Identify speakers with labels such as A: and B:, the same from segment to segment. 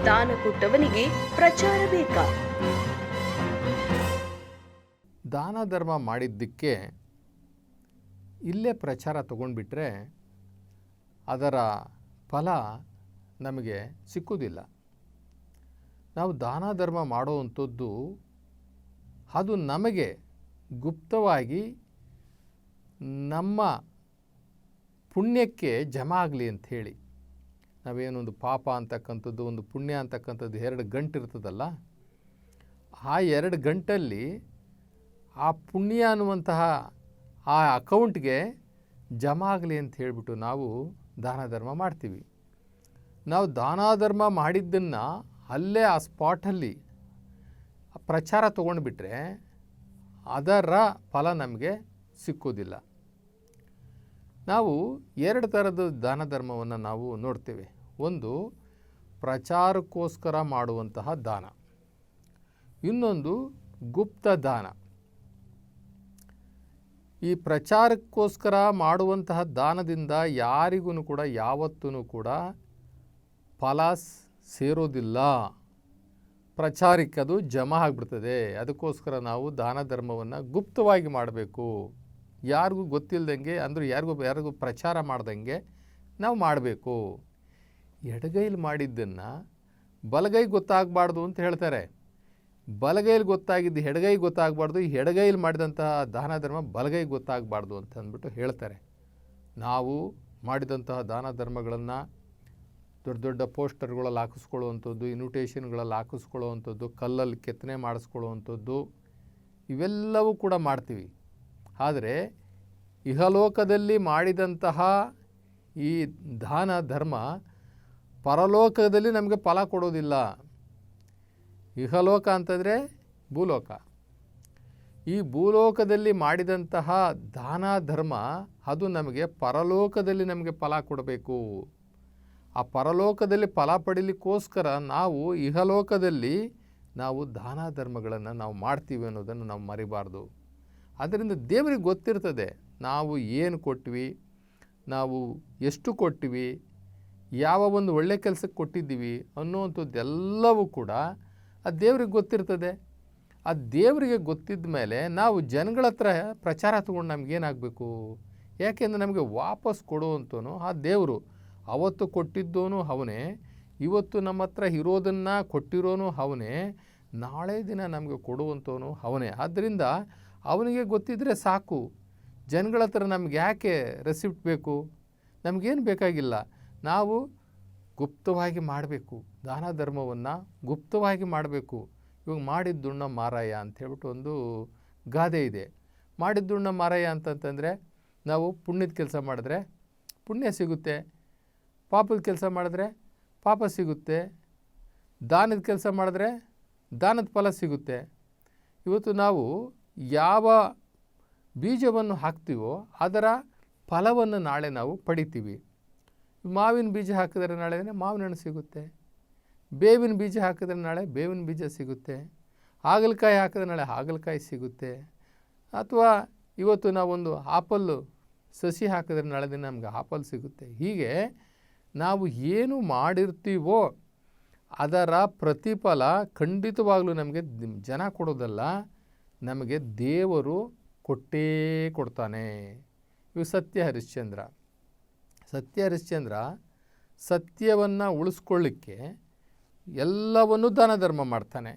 A: ದಾನ ಕೊಟ್ಟವನಿಗೆ ಪ್ರಚಾರ ಬೇಕಾ?
B: ದಾನ ಧರ್ಮ ಮಾಡಿದ್ದಕ್ಕೆ ಇಲ್ಲೇ ಪ್ರಚಾರ ತಗೊಂಡ್ಬಿಟ್ರೆ ಅದರ ಫಲ ನಮಗೆ ಸಿಕ್ಕುವುದಿಲ್ಲ. ನಾವು ದಾನ ಧರ್ಮ ಮಾಡುವಂಥದ್ದು ಅದು ನಮಗೆ ಗುಪ್ತವಾಗಿ ನಮ್ಮ ಪುಣ್ಯಕ್ಕೆ ಜಮಾ ಆಗಲಿ ಅಂಥೇಳಿ. ನಾವೇನೊಂದು ಪಾಪ ಅಂತಕ್ಕಂಥದ್ದು ಒಂದು ಪುಣ್ಯ ಅಂತಕ್ಕಂಥದ್ದು 2 ಗಂಟು ಇರ್ತದಲ್ಲ, ಆ 2 ಗಂಟಲ್ಲಿ ಆ ಪುಣ್ಯ ಅನ್ನುವಂತಹ ಆ ಅಕೌಂಟ್ಗೆ ಜಮಾ ಆಗಲಿ ಅಂತ ಹೇಳಿಬಿಟ್ಟು ನಾವು ದಾನ ಧರ್ಮ ಮಾಡ್ತೀವಿ. ನಾವು ದಾನ ಧರ್ಮ ಮಾಡಿದ್ದನ್ನು ಅಲ್ಲೇ ಆ ಸ್ಪಾಟಲ್ಲಿ ಪ್ರಚಾರ ತೊಗೊಂಡ್ಬಿಟ್ರೆ ಅದರ ಫಲ ನಮಗೆ ಸಿಕ್ಕೋದಿಲ್ಲ. ನಾವು 2 ಥರದ ದಾನ ಧರ್ಮವನ್ನು ನಾವು ನೋಡ್ತೇವೆ. ಒಂದು ಪ್ರಚಾರಕ್ಕೋಸ್ಕರ ಮಾಡುವಂತಹ ದಾನ, ಇನ್ನೊಂದು ಗುಪ್ತ ದಾನ. ಈ ಪ್ರಚಾರಕ್ಕೋಸ್ಕರ ಮಾಡುವಂತಹ ದಾನದಿಂದ ಯಾರಿಗೂ ಕೂಡ ಯಾವತ್ತೂ ಕೂಡ ಫಲ ಸೇರೋದಿಲ್ಲ. ಪ್ರಚಾರಕ್ಕೆ ಅದು ಜಮಾ ಆಗಿಬಿಡ್ತದೆ. ಅದಕ್ಕೋಸ್ಕರ ನಾವು ದಾನ ಧರ್ಮವನ್ನು ಗುಪ್ತವಾಗಿ ಮಾಡಬೇಕು. ಯಾರಿಗೂ ಗೊತ್ತಿಲ್ಲದಂಗೆ, ಅಂದರೆ ಯಾರಿಗೂ ಪ್ರಚಾರ ಮಾಡ್ದಂಗೆ ನಾವು ಮಾಡಬೇಕು. ಎಡಗೈಲಿ ಮಾಡಿದ್ದನ್ನು ಬಲಗೈ ಗೊತ್ತಾಗಬಾರ್ದು ಅಂತ ಹೇಳ್ತಾರೆ. ಬಲಗೈಲಿ ಗೊತ್ತಾಗಿದ್ದು ಎಡಗೈ ಗೊತ್ತಾಗಬಾರ್ದು, ಈ ಎಡಗೈಲಿ ಮಾಡಿದಂತಹ ದಾನ ಧರ್ಮ ಬಲಗೈ ಗೊತ್ತಾಗಬಾರ್ದು ಅಂತ ಅಂದ್ಬಿಟ್ಟು ಹೇಳ್ತಾರೆ. ನಾವು ಮಾಡಿದಂತಹ ದಾನ ಧರ್ಮಗಳನ್ನು ದೊಡ್ಡ ದೊಡ್ಡ ಪೋಸ್ಟರ್ಗಳಲ್ಲಿ ಹಾಕಿಸ್ಕೊಳ್ಳುವಂಥದ್ದು, ಇನ್ವಿಟೇಷನ್ಗಳಲ್ಲಿ ಹಾಕಿಸ್ಕೊಳ್ಳುವಂಥದ್ದು, ಕಲ್ಲಲ್ಲಿ ಕೆತ್ತನೆ ಮಾಡಿಸ್ಕೊಳ್ಳುವಂಥದ್ದು, ಇವೆಲ್ಲವೂ ಕೂಡ ಮಾಡ್ತೀವಿ. ಆದರೆ ಇಹಲೋಕದಲ್ಲಿ ಮಾಡಿದಂತಹ ಈ ದಾನ ಧರ್ಮ ಪರಲೋಕದಲ್ಲಿ ನಮಗೆ ಫಲ ಕೊಡೋದಿಲ್ಲ. ಇಹಲೋಕ ಅಂತಂದರೆ ಭೂಲೋಕ. ಈ ಭೂಲೋಕದಲ್ಲಿ ಮಾಡಿದಂತಹ ದಾನ ಧರ್ಮ ಅದು ನಮಗೆ ಪರಲೋಕದಲ್ಲಿ ನಮಗೆ ಫಲ ಕೊಡಬೇಕು. ಆ ಪರಲೋಕದಲ್ಲಿ ಫಲ ಪಡೀಲಿಕ್ಕೋಸ್ಕರ ನಾವು ಇಹಲೋಕದಲ್ಲಿ ನಾವು ದಾನ ಧರ್ಮಗಳನ್ನು ನಾವು ಮಾಡ್ತೀವಿ ಅನ್ನೋದನ್ನು ನಾವು ಮರಿಬಾರ್ದು. ಅದರಿಂದ ದೇವರಿಗೆ ಗೊತ್ತಿರ್ತದೆ ನಾವು ಏನು ಕೊಟ್ವಿ, ನಾವು ಎಷ್ಟು ಕೊಟ್ಟಿವಿ, ಯಾವ ಒಂದು ಒಳ್ಳೆ ಕೆಲಸಕ್ಕೆ ಕೊಟ್ಟಿದ್ದೀವಿ ಅನ್ನುವಂಥದ್ದೆಲ್ಲವೂ ಕೂಡ ಆ ದೇವ್ರಿಗೆ ಗೊತ್ತಿರ್ತದೆ. ಆ ದೇವರಿಗೆ ಗೊತ್ತಿದ್ದ ಮೇಲೆ ನಾವು ಜನಗಳ ಹತ್ರ ಪ್ರಚಾರ ತೊಗೊಂಡು ನಮಗೇನಾಗಬೇಕು? ಯಾಕೆಂದರೆ ನಮಗೆ ವಾಪಸ್ ಕೊಡುವಂತವನು ಆ ದೇವರು. ಅವತ್ತು ಕೊಟ್ಟಿದ್ದವನು ಅವನೇ, ಇವತ್ತು ನಮ್ಮ ಹತ್ರ ಇರೋದನ್ನು ಕೊಟ್ಟಿರೋನು ಅವನೇ, ನಾಳೆ ದಿನ ನಮಗೆ ಕೊಡುವಂಥವನು ಅವನೇ. ಆದ್ದರಿಂದ ಅವನಿಗೆ ಗೊತ್ತಿದ್ದರೆ ಸಾಕು. ಜನಗಳ ಹತ್ರ ನಮ್ಗೆ ಯಾಕೆ ರೆಸಿಪ್ಟ್ ಬೇಕು? ನಮಗೇನು ಬೇಕಾಗಿಲ್ಲ. ನಾವು ಗುಪ್ತವಾಗಿ ಮಾಡಬೇಕು. ದಾನ ಧರ್ಮವನ್ನು ಗುಪ್ತವಾಗಿ ಮಾಡಬೇಕು. ಇವಾಗ ಮಾಡಿದ್ದುಣ್ಣ ಮಾರಾಯ ಅಂತ ಹೇಳ್ಬಿಟ್ಟು ಒಂದು ಗಾದೆ ಇದೆ. ಮಾಡಿದ್ದುಣ್ಣ ಮಾರಾಯ ಅಂತಂತಂದರೆ ನಾವು ಪುಣ್ಯದ ಕೆಲಸ ಮಾಡಿದ್ರೆ ಪುಣ್ಯ ಸಿಗುತ್ತೆ, ಪಾಪದ ಕೆಲಸ ಮಾಡಿದ್ರೆ ಪಾಪ ಸಿಗುತ್ತೆ, ದಾನದ ಕೆಲಸ ಮಾಡಿದ್ರೆ ದಾನದ ಫಲ ಸಿಗುತ್ತೆ. ಇವತ್ತು ನಾವು ಯಾವ ಬೀಜವನ್ನು ಹಾಕ್ತೀವೋ ಅದರ ಫಲವನ್ನು ನಾಳೆ ನಾವು ಪಡಿತೀವಿ. ಮಾವಿನ ಬೀಜ ಹಾಕಿದರೆ ನಾಳೆ ಮಾವಿನ ಹಣ್ಣು ಸಿಗುತ್ತೆ, ಬೇವಿನ ಬೀಜ ಹಾಕಿದ್ರೆ ನಾಳೆ ಬೇವಿನ ಬೀಜ ಸಿಗುತ್ತೆ, ಹಾಗಲಕಾಯಿ ಹಾಕಿದ್ರೆ ನಾಳೆ ಹಾಗಲಕಾಯಿ ಸಿಗುತ್ತೆ. ಅಥವಾ ಇವತ್ತು ನಾವೊಂದು ಆಪಲ್ಲು ಸಸಿ ಹಾಕಿದ್ರೆ ನಾಳೆ ದಿನ ನಮಗೆ ಆಪಲ್ ಸಿಗುತ್ತೆ. ಹೀಗೆ ನಾವು ಏನು ಮಾಡಿರ್ತೀವೋ ಅದರ ಪ್ರತಿಫಲ ಖಂಡಿತವಾಗಲೂ ನಮಗೆ ಜನ ಕೊಡೋದಲ್ಲ, ನಮಗೆ ದೇವರು ಕೊಟ್ಟೇ ಕೊಡ್ತಾನೆ. ಇವು ಸತ್ಯ ಹರಿಶ್ಚಂದ್ರ. ಸತ್ಯ ಹರಿಶ್ಚಂದ್ರ ಸತ್ಯವನ್ನು ಉಳಿಸ್ಕೊಳ್ಳಿಕ್ಕೆ ಎಲ್ಲವನ್ನೂ ದಾನ ಧರ್ಮ ಮಾಡ್ತಾನೆ.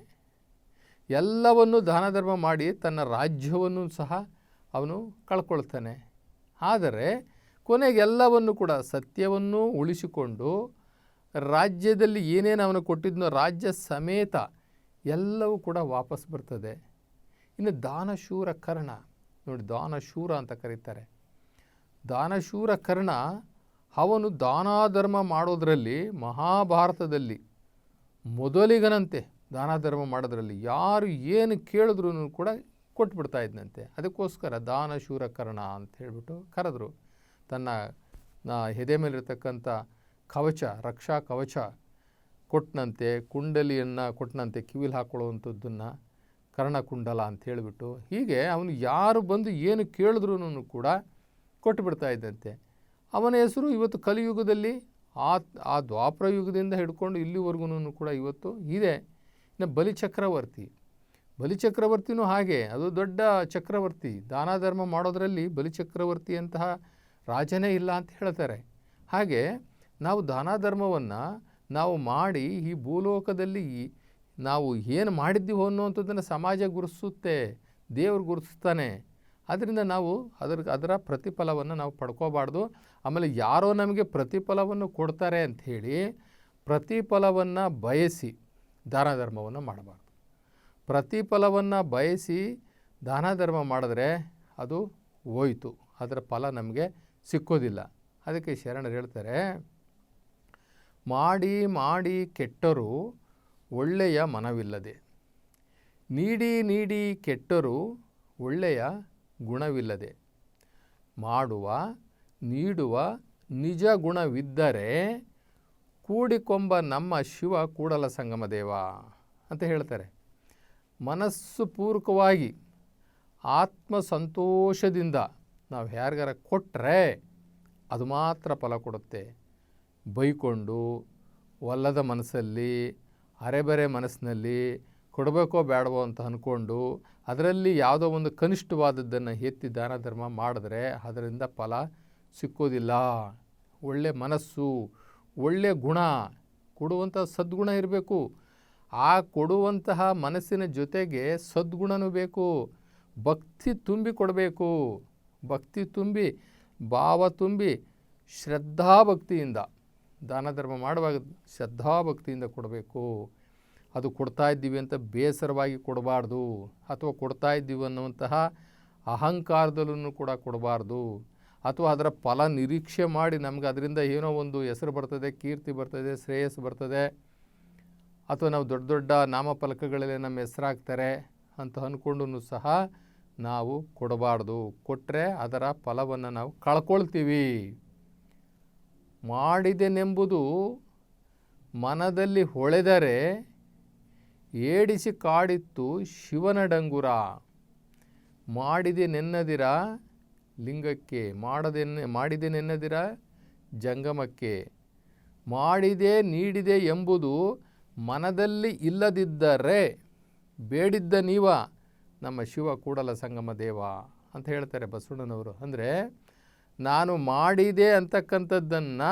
B: ಎಲ್ಲವನ್ನೂ ದಾನ ಧರ್ಮ ಮಾಡಿ ತನ್ನ ರಾಜ್ಯವನ್ನು ಸಹ ಅವನು ಕಳ್ಕೊಳ್ತಾನೆ. ಆದರೆ ಕೊನೆಗೆ ಎಲ್ಲವನ್ನು ಕೂಡ ಸತ್ಯವನ್ನು ಉಳಿಸಿಕೊಂಡು ರಾಜ್ಯದಲ್ಲಿ ಏನೇನು ಅವನು ಕೊಟ್ಟಿದ್ನೋ ರಾಜ್ಯ ಸಮೇತ ಎಲ್ಲವೂ ಕೂಡ ವಾಪಸ್ ಬರ್ತದೆ. ಇನ್ನು ದಾನಶೂರ ಕರ್ಣ ನೋಡಿ, ದಾನಶೂರ ಅಂತ ಕರೀತಾರೆ. ದಾನಶೂರ ಕರ್ಣ ಅವನು ದಾನ ಧರ್ಮ ಮಾಡೋದರಲ್ಲಿ ಮಹಾಭಾರತದಲ್ಲಿ ಮೊದಲಿಗನಂತೆ. ದಾನ ಧರ್ಮ ಮಾಡೋದ್ರಲ್ಲಿ ಯಾರು ಏನು ಕೇಳಿದ್ರು ಕೂಡ ಕೊಟ್ಬಿಡ್ತಾ ಇದ್ದಂತೆ. ಅದಕ್ಕೋಸ್ಕರ ದಾನಶೂರ ಕರ್ಣ ಅಂತ ಹೇಳ್ಬಿಟ್ಟು ಕರೆದ್ರು. ತನ್ನ ಎದೆ ಮೇಲಿರ್ತಕ್ಕಂಥ ಕವಚ, ರಕ್ಷಾ ಕವಚ ಕೊಟ್ಟನಂತೆ, ಕುಂಡಲಿಯನ್ನು ಕೊಟ್ಟನಂತೆ, ಕಿವಿಲಿ ಹಾಕ್ಕೊಳ್ಳುವಂಥದ್ದನ್ನು ಕರ್ಣಕುಂಡಲ ಅಂತ ಹೇಳಿಬಿಟ್ಟು. ಹೀಗೆ ಅವನು ಯಾರು ಬಂದು ಏನು ಕೇಳಿದ್ರೂ ಕೂಡ ಕೊಟ್ಟುಬಿಡ್ತಾ ಇದ್ದಂತೆ. ಅವನ ಹೆಸರು ಇವತ್ತು ಕಲಿಯುಗದಲ್ಲಿ ಆ ಆ ದ್ವಾಪರ ಯುಗದಿಂದ ಹಿಡ್ಕೊಂಡು ಇಲ್ಲಿವರೆಗೂ ಕೂಡ ಇವತ್ತು ಇದೆ. ಇನ್ನು ಬಲಿಚಕ್ರವರ್ತಿನೂ ಹಾಗೆ, ಅದು ದೊಡ್ಡ ಚಕ್ರವರ್ತಿ. ದಾನ ಧರ್ಮ ಮಾಡೋದರಲ್ಲಿ ಬಲಿಚಕ್ರವರ್ತಿಯಂತಹ ರಾಜನೇ ಇಲ್ಲ ಅಂತ ಹೇಳ್ತಾರೆ. ಹಾಗೆ ನಾವು ದಾನ ಧರ್ಮವನ್ನು ನಾವು ಮಾಡಿ ಈ ಭೂಲೋಕದಲ್ಲಿ ನಾವು ಏನು ಮಾಡಿದ್ದೀವೋ ಅನ್ನುವಂಥದ್ದನ್ನು ಸಮಾಜ ಗುರುತಿಸುತ್ತೆ, ದೇವರು ಗುರುತಿಸ್ತಾನೆ. ಅದರಿಂದ ನಾವು ಅದರ ಪ್ರತಿಫಲವನ್ನು ನಾವು ಪಡ್ಕೋಬಾರ್ದು. ಆಮೇಲೆ ಯಾರೋ ನಮಗೆ ಪ್ರತಿಫಲವನ್ನು ಕೊಡ್ತಾರೆ ಅಂಥೇಳಿ ಪ್ರತಿಫಲವನ್ನು ಬಯಸಿ ದಾನ ಧರ್ಮವನ್ನು ಮಾಡಬಾರ್ದು. ಪ್ರತಿಫಲವನ್ನು ಬಯಸಿ ದಾನ ಧರ್ಮ ಮಾಡಿದ್ರೆ ಅದು ಹೋಯಿತು, ಅದರ ಫಲ ನಮಗೆ ಸಿಕ್ಕೋದಿಲ್ಲ. ಅದಕ್ಕೆ ಶರಣರು ಹೇಳ್ತಾರೆ, ಮಾಡಿ ಮಾಡಿ ಕೆಟ್ಟರೂ ಒಳ್ಳೆಯ ಮನವಿಲ್ಲದೆ, ನೀಡಿ ನೀಡಿ ಕೆಟ್ಟರೂ ಒಳ್ಳೆಯ ಗುಣವಿಲ್ಲದೆ, ಮಾಡುವ ನೀಡುವ ನಿಜ ಗುಣವಿದ್ದರೆ ಕೂಡಿಕೊಂಬ ನಮ್ಮ ಶಿವ ಕೂಡಲ ಸಂಗಮ ದೇವ ಅಂತ ಹೇಳ್ತಾರೆ. ಮನಸ್ಸು ಪೂರ್ವಕವಾಗಿ ಆತ್ಮ ಸಂತೋಷದಿಂದ ನಾವು ಯಾರಿಗಾರ ಕೊಟ್ಟರೆ ಅದು ಮಾತ್ರ ಫಲ ಕೊಡುತ್ತೆ. ಬೈಕೊಂಡು ಒಲ್ಲದ ಮನಸ್ಸಲ್ಲಿ ಅರೆಬರೆ ಮನಸ್ಸಿನಲ್ಲಿ ಕೊಡಬೇಕೋ ಬೇಡವೋ ಅಂತ ಅಂದ್ಕೊಂಡು ಅದರಲ್ಲಿ ಯಾವುದೋ ಒಂದು ಕನಿಷ್ಠವಾದದ್ದನ್ನು ಎತ್ತಿ ದಾನ ಧರ್ಮ ಮಾಡಿದ್ರೆ ಅದರಿಂದ ಫಲ ಸಿಕ್ಕೋದಿಲ್ಲ. ಒಳ್ಳೆ ಮನಸ್ಸು, ಒಳ್ಳೆಯ ಗುಣ, ಕೊಡುವಂಥ ಸದ್ಗುಣ ಇರಬೇಕು. ಆ ಕೊಡುವಂತಹ ಮನಸ್ಸಿನ ಜೊತೆಗೆ ಸದ್ಗುಣನೂ ಬೇಕು. ಭಕ್ತಿ ತುಂಬಿ ಕೊಡಬೇಕು. ಭಕ್ತಿ ತುಂಬಿ, ಭಾವ ತುಂಬಿ, ಶ್ರದ್ಧಾಭಕ್ತಿಯಿಂದ ದಾನ ಧರ್ಮ ಮಾಡುವಾಗ ಶ್ರದ್ಧಾಭಕ್ತಿಯಿಂದ ಕೊಡಬೇಕು. ಅದು ಕೊಡ್ತಾ ಇದ್ದೀವಿ ಅಂತ ಬೇಸರವಾಗಿ ಕೊಡಬಾರ್ದು, ಅಥವಾ ಕೊಡ್ತಾ ಇದ್ದೀವಿ ಅನ್ನುವಂತಹ ಅಹಂಕಾರದಲ್ಲೂ ಕೂಡ ಕೊಡಬಾರ್ದು. ಅಥವಾ ಅದರ ಫಲ ನಿರೀಕ್ಷೆ ಮಾಡಿ ನಮ್ಗೆ ಅದರಿಂದ ಏನೋ ಒಂದು ಹೆಸರು ಬರ್ತದೆ, ಕೀರ್ತಿ ಬರ್ತದೆ, ಶ್ರೇಯಸ್ಸು ಬರ್ತದೆ, ಅಥವಾ ನಾವು ದೊಡ್ಡ ದೊಡ್ಡ ನಾಮಫಲಕಗಳಲ್ಲಿ ನಮ್ಮ ಹೆಸರಾಗ್ತಾರೆ ಅಂತ ಅಂದ್ಕೊಂಡು ಸಹ ನಾವು ಕೊಡಬಾರ್ದು. ಕೊಟ್ಟರೆ ಅದರ ಫಲವನ್ನು ನಾವು ಕಳ್ಕೊಳ್ತೀವಿ. ಮಾಡಿದೆನೆಂಬುದು ಮನದಲ್ಲಿ ಹೊಳೆದರೆ ಏಡಿಸಿ ಕಾಡಿತ್ತು ಶಿವನ ಡಂಗುರ. ಮಾಡಿದೆನೆನ್ನದಿರ ಲಿಂಗಕ್ಕೆ, ಮಾಡಿದೆನೆನ್ನದಿರ ಜಂಗಮಕ್ಕೆ, ಮಾಡಿದೆ ನೀಡಿದೆ ಎಂಬುದು ಮನದಲ್ಲಿ ಇಲ್ಲದಿದ್ದರೆ ಬೇಡಿದ್ದ ನೀವ ನಮ್ಮ ಶಿವ ಕೂಡಲ ಸಂಗಮ ದೇವ ಅಂತ ಹೇಳ್ತಾರೆ ಬಸವಣ್ಣನವರು. ಅಂದರೆ ನಾನು ಮಾಡಿದೆ ಅಂತಕ್ಕಂಥದ್ದನ್ನು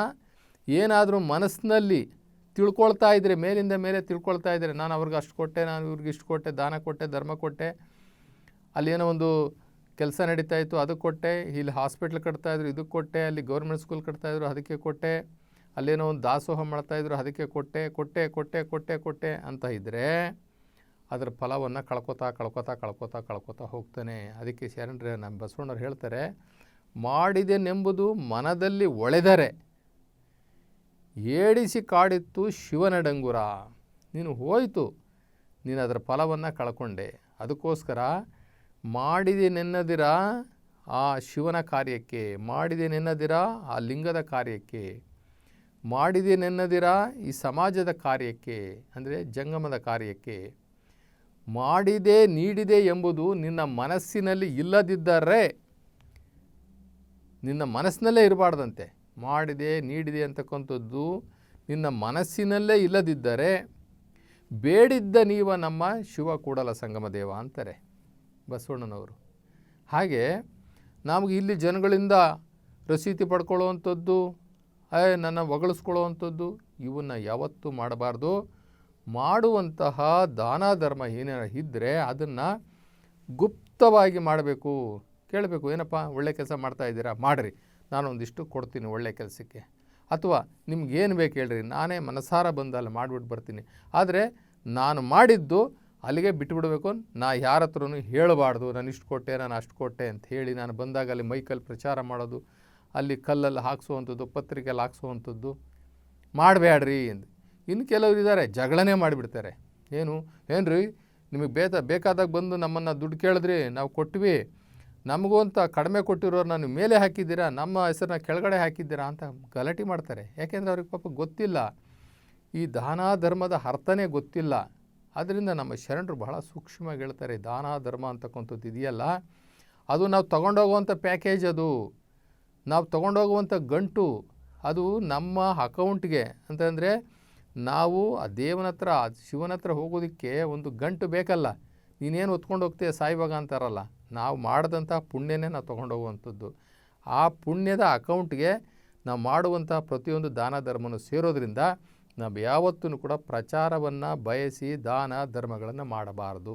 B: ಏನಾದರೂ ಮನಸ್ಸಿನಲ್ಲಿ ತಿಳ್ಕೊಳ್ತಾ ಇದ್ದರೆ, ಮೇಲಿಂದ ಮೇಲೆ ತಿಳ್ಕೊಳ್ತಾ ಇದ್ದರೆ, ನಾನು ಅವ್ರಿಗೆ ಅಷ್ಟು ಕೊಟ್ಟೆ, ನಾನು ಇವ್ರಿಗೆ ಇಷ್ಟು ಕೊಟ್ಟೆ, ದಾನ ಕೊಟ್ಟೆ, ಧರ್ಮ ಕೊಟ್ಟೆ, ಅಲ್ಲೇನೋ ಒಂದು ಕೆಲಸ ನಡೀತಾ ಇತ್ತು ಅದಕ್ಕೆ ಕೊಟ್ಟೆ, ಇಲ್ಲಿ ಹಾಸ್ಪಿಟ್ಲ್ ಕಟ್ತಾಯಿದ್ರು ಇದಕ್ಕೆ ಕೊಟ್ಟೆ, ಅಲ್ಲಿ ಗೌರ್ಮೆಂಟ್ ಸ್ಕೂಲ್ ಕಟ್ತಾಯಿದ್ರು ಅದಕ್ಕೆ ಕೊಟ್ಟೆ, ಅಲ್ಲೇನೋ ಒಂದು ದಾಸೋಹ ಮಾಡ್ತಾಯಿದ್ರು ಅದಕ್ಕೆ ಕೊಟ್ಟೆ ಕೊಟ್ಟೆ ಕೊಟ್ಟೆ ಕೊಟ್ಟೆ ಕೊಟ್ಟೆ ಅಂತ ಇದ್ದರೆ ಅದರ ಫಲವನ್ನು ಕಳ್ಕೊತಾ ಹೋಗ್ತಾನೆ. ಅದಕ್ಕೆ ಶರಣರೇ ನಮ್ಮ ಬಸವಣ್ಣವ್ರು ಹೇಳ್ತಾರೆ, ಮಾಡಿದೆನೆಂಬುದು ಮನದಲ್ಲಿ ಒಳೆದರೆ ಏಡಿಸಿ ಕಾಡಿತ್ತು ಶಿವನ ಡಂಗುರ. ನೀನು ಹೋಯಿತು, ನೀನು ಅದರ ಫಲವನ್ನು ಕಳ್ಕೊಂಡೆ. ಅದಕ್ಕೋಸ್ಕರ ಮಾಡಿದೆನೆನ್ನದಿರ ಆ ಶಿವನ ಕಾರ್ಯಕ್ಕೆ, ಮಾಡಿದೆನೆನ್ನದಿರ ಆ ಲಿಂಗದ ಕಾರ್ಯಕ್ಕೆ, ಮಾಡಿದೆನೆನ್ನದಿರ ಈ ಸಮಾಜದ ಕಾರ್ಯಕ್ಕೆ, ಅಂದರೆ ಜಂಗಮದ ಕಾರ್ಯಕ್ಕೆ, ಮಾಡಿದೆ ನೀಡಿದೆ ಎಂಬುದು ನಿನ್ನ ಮನಸ್ಸಿನಲ್ಲಿ ಇಲ್ಲದಿದ್ದರೆ, ನಿನ್ನ ಮನಸ್ಸಿನಲ್ಲೇ ಇರಬಾರ್ದಂತೆ. ಮಾಡಿದೆ ನೀಡಿದೆ ಅಂತಕ್ಕಂಥದ್ದು ನಿನ್ನ ಮನಸ್ಸಿನಲ್ಲೇ ಇಲ್ಲದಿದ್ದರೆ ಬೇಡಿದ್ದ ನೀವ ನಮ್ಮ ಶಿವ ಕೂಡಲ ಸಂಗಮ ದೇವ ಅಂತಾರೆ ಬಸವಣ್ಣನವರು. ಹಾಗೆ ನಮಗೆ ಇಲ್ಲಿ ಜನಗಳಿಂದ ರಸೀತಿ ಪಡ್ಕೊಳ್ಳುವಂಥದ್ದು, ನನ್ನ ಹೊಗಳಿಸ್ಕೊಳ್ಳುವಂಥದ್ದು ಇವನ್ನು ಯಾವತ್ತೂ ಮಾಡಬಾರ್ದು. ಮಾಡುವಂತಹ ದಾನ ಧರ್ಮ ಏನೇನ ಇದ್ದರೆ ಅದನ್ನು ಗುಪ್ತವಾಗಿ ಮಾಡಬೇಕು. ಕೇಳಬೇಕು, ಏನಪ್ಪ ಒಳ್ಳೆ ಕೆಲಸ ಮಾಡ್ತಾ ಇದ್ದೀರಾ, ಮಾಡಿರಿ, ನಾನೊಂದಿಷ್ಟು ಕೊಡ್ತೀನಿ ಒಳ್ಳೆ ಕೆಲಸಕ್ಕೆ, ಅಥವಾ ನಿಮ್ಗೇನು ಬೇಕು ಹೇಳ್ರಿ, ನಾನೇ ಮನಸಾರ ಬಂದು ಅಲ್ಲಿ ಮಾಡಿಬಿಟ್ಟು ಬರ್ತೀನಿ. ಆದರೆ ನಾನು ಮಾಡಿದ್ದು ಅಲ್ಲಿಗೆ ಬಿಟ್ಟುಬಿಡಬೇಕು, ನಾ ಯಾರ ಹತ್ರನೂ ಹೇಳಬಾರ್ದು, ನಾನು ಇಷ್ಟು ಕೊಟ್ಟೆ, ನಾನು ಅಷ್ಟು ಕೊಟ್ಟೆ ಅಂತ ಹೇಳಿ ನಾನು ಬಂದಾಗ ಅಲ್ಲಿ ಮೈಕಲ್ಲಿ ಪ್ರಚಾರ ಮಾಡೋದು, ಅಲ್ಲಿ ಕಲ್ಲಲ್ಲಿ ಹಾಕ್ಸುವಂಥದ್ದು, ಪತ್ರಿಕೆಯಲ್ಲಿ ಹಾಕ್ಸುವಂಥದ್ದು ಮಾಡಬೇಡ್ರಿ ಎಂದು. ಇನ್ನು ಕೆಲವರು ಇದ್ದಾರೆ ಜಗಳನೇ ಮಾಡಿಬಿಡ್ತಾರೆ. ಏನ್ರಿ ನಿಮಗೆ ಬೇಕಾದಾಗ ಬಂದು ನಮ್ಮನ್ನು ದುಡ್ಡು ಕೇಳಿದ್ರಿ, ನಾವು ಕೊಟ್ವಿ, ನಮಗೂ ಅಂತ ಕಡಿಮೆ ಕೊಟ್ಟಿರೋರು ನಾನು ಮೇಲೆ ಹಾಕಿದ್ದೀರಾ, ನಮ್ಮ ಹೆಸರನ್ನ ಕೆಳಗಡೆ ಹಾಕಿದ್ದೀರಾ ಅಂತ ಗಲಾಟೆ ಮಾಡ್ತಾರೆ. ಯಾಕೆಂದರೆ ಅವ್ರಿಗೆ ಪಾಪ ಗೊತ್ತಿಲ್ಲ, ಈ ದಾನ ಧರ್ಮದ ಅರ್ಥನೇ ಗೊತ್ತಿಲ್ಲ. ಆದ್ದರಿಂದ ನಮ್ಮ ಶರಣರು ಬಹಳ ಸೂಕ್ಷ್ಮವಾಗಿ ಹೇಳ್ತಾರೆ, ದಾನ ಧರ್ಮ ಅಂತಕ್ಕಂಥದ್ದು ಇದೆಯಲ್ಲ, ಅದು ನಾವು ತೊಗೊಂಡೋಗುವಂಥ ಪ್ಯಾಕೇಜ್, ಅದು ನಾವು ತೊಗೊಂಡೋಗುವಂಥ ಗಂಟು, ಅದು ನಮ್ಮ ಅಕೌಂಟ್ಗೆ ಅಂತಂದರೆ ನಾವು ಆ ದೇವನ ಹತ್ರ ಶಿವನ ಹತ್ರ ಹೋಗೋದಕ್ಕೆ ಒಂದು ಗಂಟು ಬೇಕಲ್ಲ. ನೀನೇನು ಹೊತ್ಕೊಂಡು ಹೋಗ್ತೀಯ ಸಾಯಿವಾಗ ಅಂತಾರಲ್ಲ, ನಾವು ಮಾಡಿದಂಥ ಪುಣ್ಯನೇ ನಾವು ತೊಗೊಂಡು ಹೋಗುವಂಥದ್ದು. ಆ ಪುಣ್ಯದ ಅಕೌಂಟ್ಗೆ ನಾವು ಮಾಡುವಂಥ ಪ್ರತಿಯೊಂದು ದಾನ ಧರ್ಮನೂ ಸೇರೋದ್ರಿಂದ ನಾವು ಯಾವತ್ತೂ ಕೂಡ ಪ್ರಚಾರವನ್ನು ಬಯಸಿ ದಾನ ಧರ್ಮಗಳನ್ನು ಮಾಡಬಾರ್ದು.